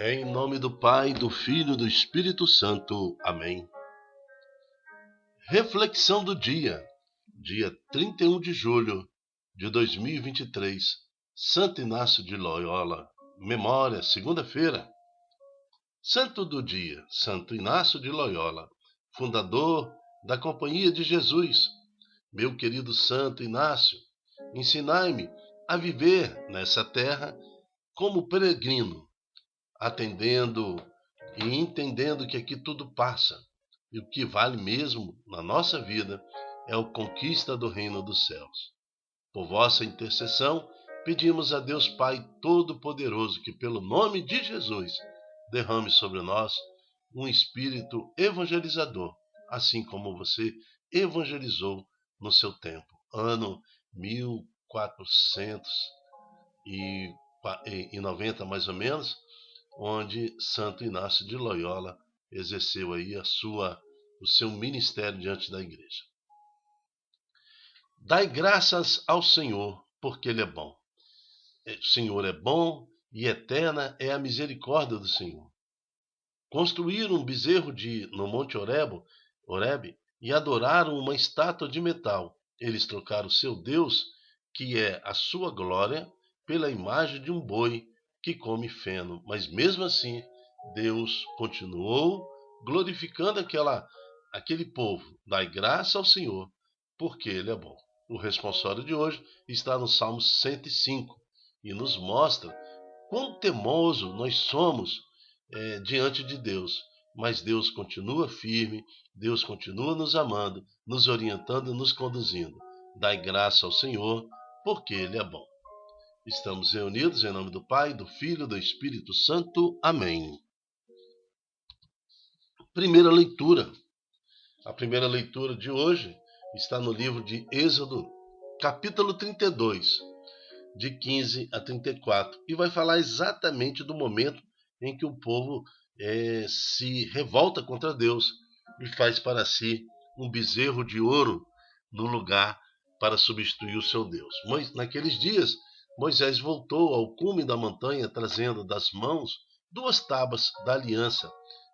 Em nome do Pai, do Filho e do Espírito Santo. Amém. Reflexão do dia 31 de julho de 2023. Santo Inácio de Loyola. Memória, segunda-feira. Santo do dia, Santo Inácio de Loyola, fundador da Companhia de Jesus. Meu querido Santo Inácio, ensinai-me a viver nessa terra como peregrino, atendendo e entendendo que aqui tudo passa, e o que vale mesmo na nossa vida é a conquista do reino dos céus. Por vossa intercessão, pedimos a Deus Pai Todo-Poderoso que, pelo nome de Jesus, derrame sobre nós um espírito evangelizador, assim como você evangelizou no seu tempo, ano 1490 mais ou menos, onde Santo Inácio de Loyola exerceu aí o seu ministério diante da igreja. Dai graças ao Senhor, porque Ele é bom. O Senhor é bom e eterna é a misericórdia do Senhor. Construíram um bezerro no Monte Horebe e adoraram uma estátua de metal. Eles trocaram seu Deus, que é a sua glória, pela imagem de um boi que come feno. Mas mesmo assim, Deus continuou glorificando aquele povo. Dai graça ao Senhor, porque Ele é bom. O responsório de hoje está no Salmo 105 e nos mostra quão temoso nós somos diante de Deus. Mas Deus continua firme, Deus continua nos amando, nos orientando e nos conduzindo. Dai graça ao Senhor, porque Ele é bom. Estamos reunidos em nome do Pai, do Filho e do Espírito Santo. Amém. Primeira leitura. A primeira leitura de hoje está no livro de Êxodo, capítulo 32, de 15 a 34, e vai falar exatamente do momento em que o povo se revolta contra Deus e faz para si um bezerro de ouro no lugar para substituir o seu Deus. Mas naqueles dias, Moisés voltou ao cume da montanha, trazendo das mãos 2 tábuas da aliança,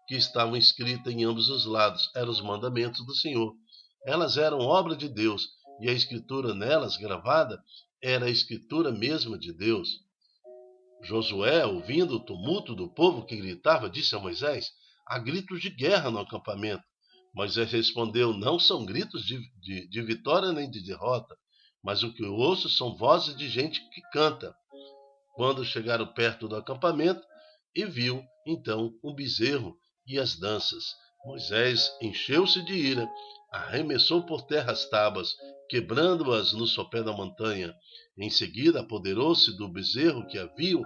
que estavam escritas em ambos os lados. Eram os mandamentos do Senhor. Elas eram obra de Deus, e a escritura nelas gravada era a escritura mesma de Deus. Josué, ouvindo o tumulto do povo que gritava, disse a Moisés: há gritos de guerra no acampamento. Moisés respondeu: não são gritos de vitória nem de derrota, mas o que eu ouço são vozes de gente que canta. Quando chegaram perto do acampamento, e viu então um bezerro e as danças, Moisés encheu-se de ira, arremessou por terra as tábuas, quebrando-as no sopé da montanha. Em seguida, apoderou-se do bezerro que haviam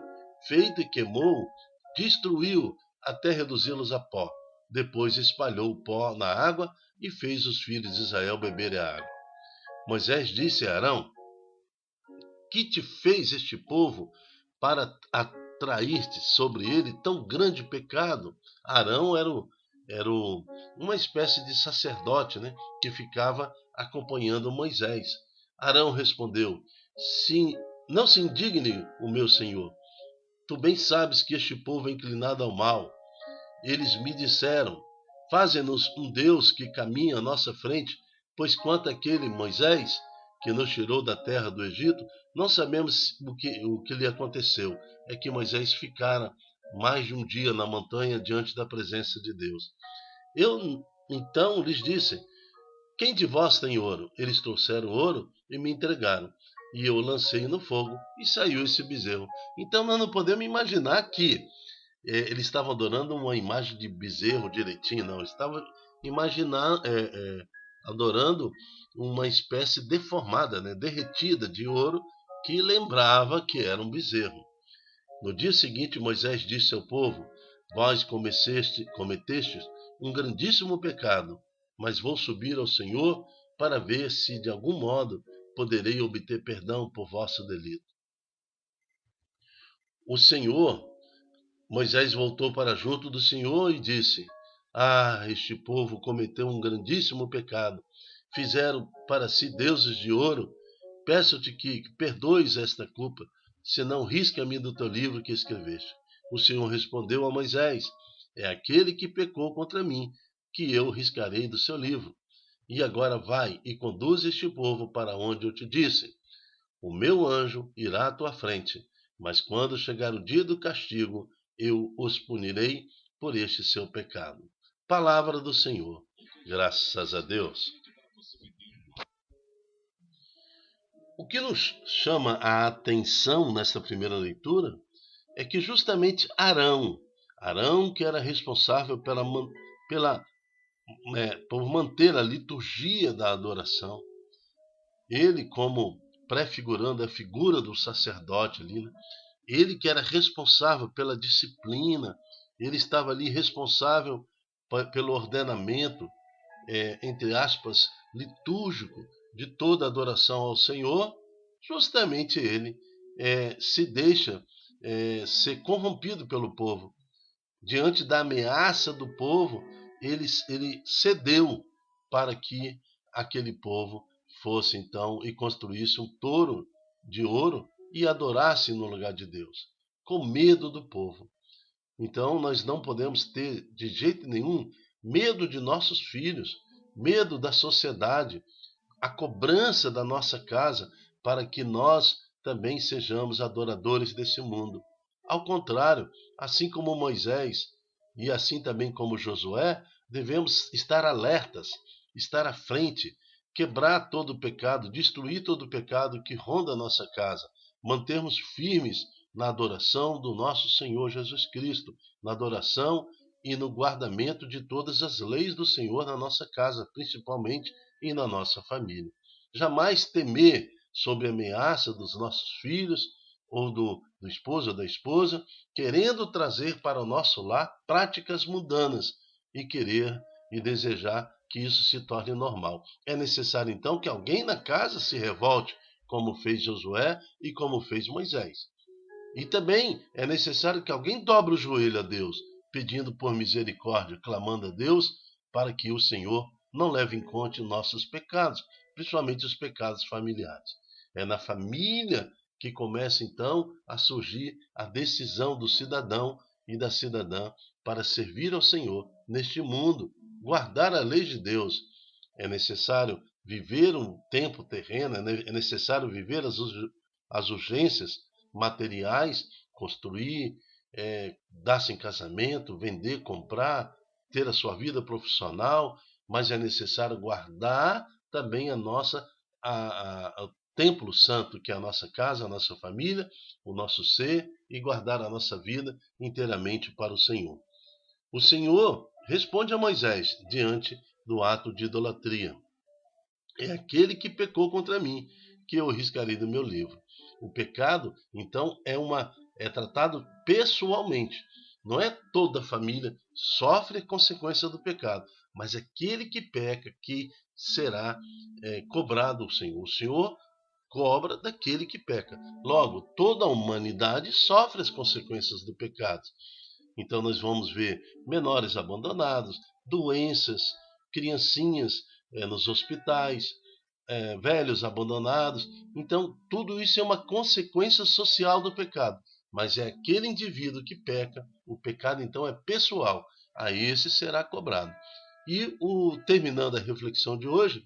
feito e queimou, destruiu até reduzi-los a pó. Depois espalhou o pó na água e fez os filhos de Israel beberem a água. Moisés disse a Arão: que te fez este povo para atrair-te sobre ele tão grande pecado? Arão era uma espécie de sacerdote, né, que ficava acompanhando Moisés. Arão respondeu: sim, não se indigne o meu senhor. Tu bem sabes que este povo é inclinado ao mal. Eles me disseram: faze-nos um Deus que caminha à nossa frente, pois quanto àquele Moisés, que nos tirou da terra do Egito, não sabemos o que lhe aconteceu. É que Moisés ficara mais de um dia na montanha diante da presença de Deus. Eu então lhes disse: quem de vós tem ouro? Eles trouxeram ouro e me entregaram. E eu lancei no fogo e saiu esse bezerro. Então nós não podemos imaginar que eles estavam adorando uma imagem de bezerro direitinho, não. Eles estavam adorando uma espécie deformada, né, derretida de ouro, que lembrava que era um bezerro. No dia seguinte, Moisés disse ao povo: vós cometestes um grandíssimo pecado, mas vou subir ao Senhor para ver se de algum modo poderei obter perdão por vosso delito. Moisés voltou para junto do Senhor e disse: este povo cometeu um grandíssimo pecado. Fizeram para si deuses de ouro. Peço-te que perdoes esta culpa, senão risca-me do teu livro que escreveste. O Senhor respondeu a Moisés: é aquele que pecou contra mim, que eu riscarei do seu livro. E agora vai e conduz este povo para onde eu te disse. O meu anjo irá à tua frente, mas quando chegar o dia do castigo, eu os punirei por este seu pecado. Palavra do Senhor. Graças a Deus. O que nos chama a atenção nessa primeira leitura é que justamente Arão que era responsável por manter a liturgia da adoração, ele como prefigurando a figura do sacerdote ali, né? Ele que era responsável pela disciplina, ele estava ali responsável pelo ordenamento, entre aspas, litúrgico de toda a adoração ao Senhor. Justamente ele se deixa ser corrompido pelo povo. Diante da ameaça do povo, ele cedeu para que aquele povo fosse então e construísse um touro de ouro e adorasse no lugar de Deus, com medo do povo. Então nós não podemos ter de jeito nenhum medo de nossos filhos, medo da sociedade, a cobrança da nossa casa para que nós também sejamos adoradores desse mundo. Ao contrário, assim como Moisés e assim também como Josué, devemos estar alertas, estar à frente, quebrar todo o pecado, destruir todo o pecado que ronda a nossa casa, mantermos firmes na adoração do nosso Senhor Jesus Cristo, na adoração e no guardamento de todas as leis do Senhor na nossa casa, principalmente e na nossa família. Jamais temer sobre a ameaça dos nossos filhos ou do esposo ou da esposa, querendo trazer para o nosso lar práticas mundanas e querer e desejar que isso se torne normal. É necessário então que alguém na casa se revolte, como fez Josué e como fez Moisés. E também é necessário que alguém dobre o joelho a Deus, pedindo por misericórdia, clamando a Deus para que o Senhor não leve em conta nossos pecados, principalmente os pecados familiares. É na família que começa então a surgir a decisão do cidadão e da cidadã para servir ao Senhor neste mundo, guardar a lei de Deus. É necessário viver um tempo terreno, é necessário viver as urgências materiais, construir, dar-se em casamento, vender, comprar, ter a sua vida profissional, mas é necessário guardar também o templo santo, que é a nossa casa, a nossa família, o nosso ser, e guardar a nossa vida inteiramente para o Senhor. O Senhor responde a Moisés diante do ato de idolatria. É aquele que pecou contra mim, que eu riscarei do meu livro. O pecado, então, é tratado pessoalmente. Não é toda a família sofre a consequência do pecado, mas aquele que peca que será cobrado ao Senhor. O Senhor cobra daquele que peca. Logo, toda a humanidade sofre as consequências do pecado. Então nós vamos ver menores abandonados, doenças, criancinhas nos hospitais, velhos abandonados. Então tudo isso é uma consequência social do pecado. Mas é aquele indivíduo que peca, o pecado então é pessoal, a esse será cobrado. E terminando a reflexão de hoje,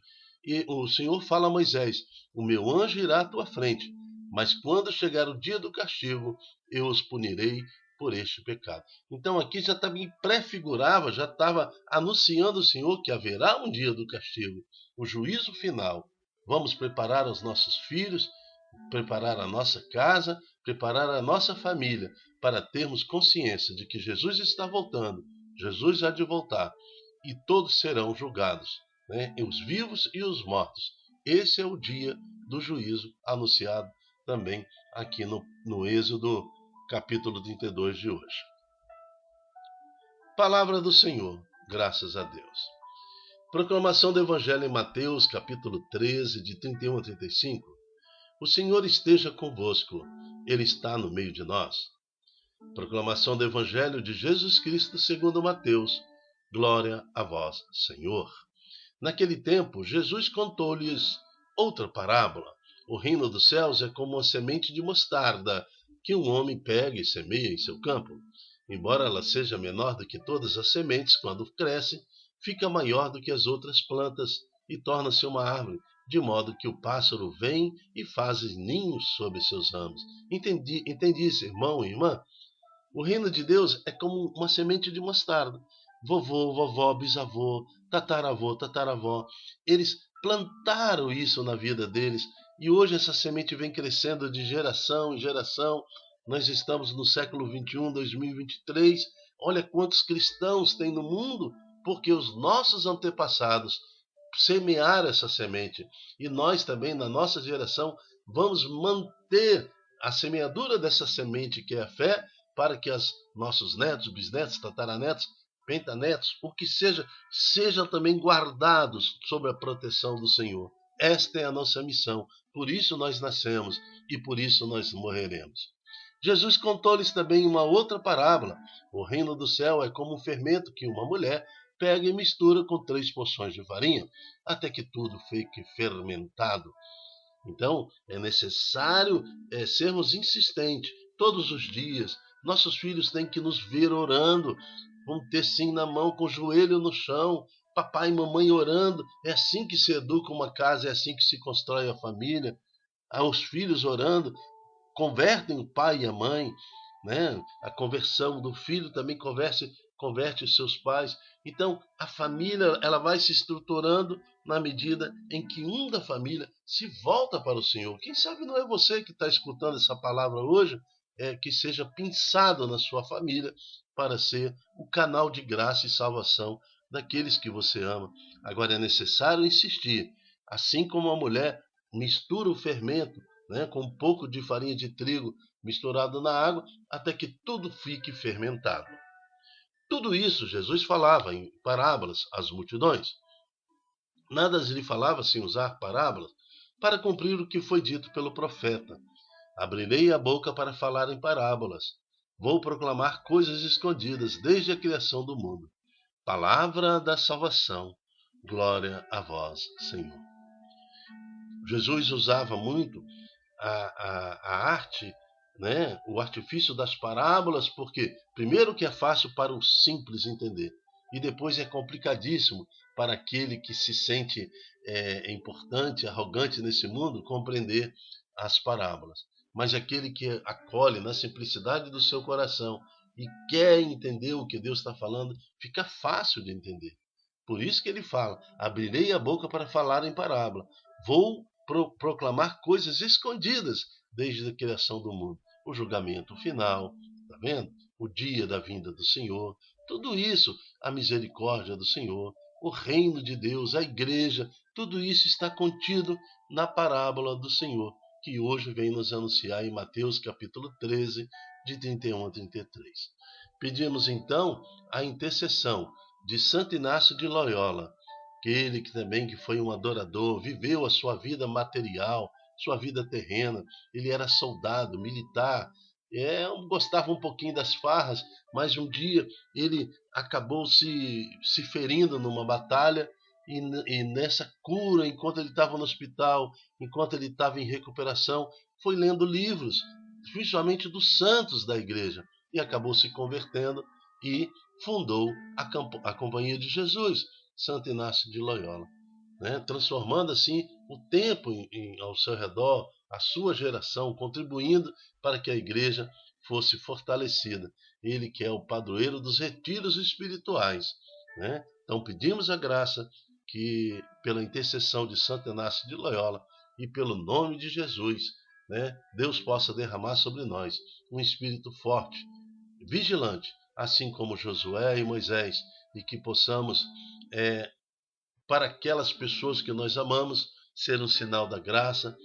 o Senhor fala a Moisés: o meu anjo irá à tua frente, mas quando chegar o dia do castigo, eu os punirei por este pecado. Então aqui já também prefigurava, já estava anunciando o Senhor que haverá um dia do castigo, o juízo final. Vamos preparar os nossos filhos, preparar a nossa casa, preparar a nossa família, para termos consciência de que Jesus está voltando, Jesus há de voltar, e todos serão julgados, né? Os vivos e os mortos. Esse é o dia do juízo anunciado também aqui no Êxodo, capítulo 32 de hoje. Palavra do Senhor, graças a Deus. Proclamação do Evangelho em Mateus, capítulo 13, de 31 a 35. O Senhor esteja convosco, Ele está no meio de nós. Proclamação do Evangelho de Jesus Cristo segundo Mateus. Glória a vós, Senhor. Naquele tempo, Jesus contou-lhes outra parábola. O reino dos céus é como uma semente de mostarda que um homem pega e semeia em seu campo. Embora ela seja menor do que todas as sementes, quando cresce, fica maior do que as outras plantas e torna-se uma árvore, de modo que o pássaro vem e faz ninhos sobre seus ramos. Entendi isso, irmão e irmã? O reino de Deus é como uma semente de mostarda. Vovô, vovó, bisavô, tataravô, tataravó, eles plantaram isso na vida deles e hoje essa semente vem crescendo de geração em geração. Nós estamos no século 21, 2023. Olha quantos cristãos tem no mundo, porque os nossos antepassados semearam essa semente. E nós também, na nossa geração, vamos manter a semeadura dessa semente que é a fé, para que os nossos netos, bisnetos, tataranetos, pentanetos, o que seja, sejam também guardados sob a proteção do Senhor. Esta é a nossa missão. Por isso nós nascemos e por isso nós morreremos. Jesus contou-lhes também uma outra parábola. O reino do céu é como um fermento que uma mulher pega e mistura com 3 porções de farinha, até que tudo fique fermentado. Então, é necessário sermos insistentes todos os dias. Nossos filhos têm que nos ver orando, com um tercinho na mão, com o joelho no chão, papai e mamãe orando. É assim que se educa uma casa, é assim que se constrói a família. Os filhos orando convertem o pai e a mãe, né? A conversão do filho também converte os seus pais. Então, a família ela vai se estruturando na medida em que um da família se volta para o Senhor. Quem sabe não é você que está escutando essa palavra hoje, que seja pensado na sua família para ser o canal de graça e salvação daqueles que você ama. Agora é necessário insistir. Assim como a mulher mistura o fermento, né, com um pouco de farinha de trigo misturado na água, até que tudo fique fermentado. Tudo isso Jesus falava em parábolas às multidões. Nada lhe falava sem usar parábolas para cumprir o que foi dito pelo profeta. Abrirei a boca para falar em parábolas. Vou proclamar coisas escondidas desde a criação do mundo. Palavra da salvação. Glória a vós, Senhor. Jesus usava muito a arte, né, o artifício das parábolas, porque primeiro que é fácil para o simples entender, e depois é complicadíssimo para aquele que se sente importante, arrogante nesse mundo, compreender as parábolas. Mas aquele que acolhe na simplicidade do seu coração e quer entender o que Deus está falando, fica fácil de entender. Por isso que ele fala, abrirei a boca para falar em parábola. Vou proclamar coisas escondidas desde a criação do mundo. O julgamento final, tá vendo? O dia da vinda do Senhor. Tudo isso, a misericórdia do Senhor, o reino de Deus, a igreja, tudo isso está contido na parábola do Senhor, que hoje vem nos anunciar em Mateus capítulo 13, de 31 a 33. Pedimos então a intercessão de Santo Inácio de Loyola, aquele que também que foi um adorador, viveu a sua vida material, sua vida terrena. Ele era soldado, militar, gostava um pouquinho das farras, mas um dia ele acabou se ferindo numa batalha e nessa cura, enquanto ele estava no hospital, enquanto ele estava em recuperação, foi lendo livros, principalmente dos santos da igreja, e acabou se convertendo e fundou a Companhia de Jesus, Santo Inácio de Loyola, né? Transformando assim o tempo ao seu redor, a sua geração, contribuindo para que a igreja fosse fortalecida. Ele que é o padroeiro dos retiros espirituais, né? Então pedimos a graça que, pela intercessão de Santo Inácio de Loyola e pelo nome de Jesus, né, Deus possa derramar sobre nós um espírito forte, vigilante, assim como Josué e Moisés, e que possamos, para aquelas pessoas que nós amamos, ser um sinal da graça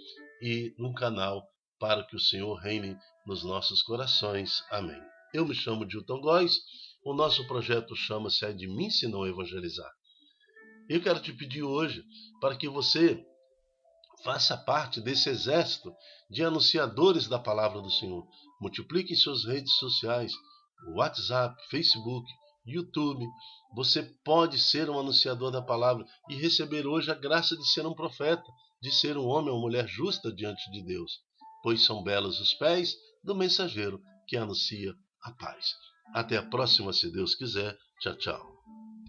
e um canal para que o Senhor reine nos nossos corações. Amém. Eu me chamo Dilton Góes, o nosso projeto chama-se É de Mim Se Não Evangelizar. Eu quero te pedir hoje para que você faça parte desse exército de anunciadores da palavra do Senhor. Multiplique em suas redes sociais, WhatsApp, Facebook, YouTube. Você pode ser um anunciador da palavra e receber hoje a graça de ser um profeta, de ser um homem ou mulher justa diante de Deus. Pois são belos os pés do mensageiro que anuncia a paz. Até a próxima, se Deus quiser. Tchau, tchau.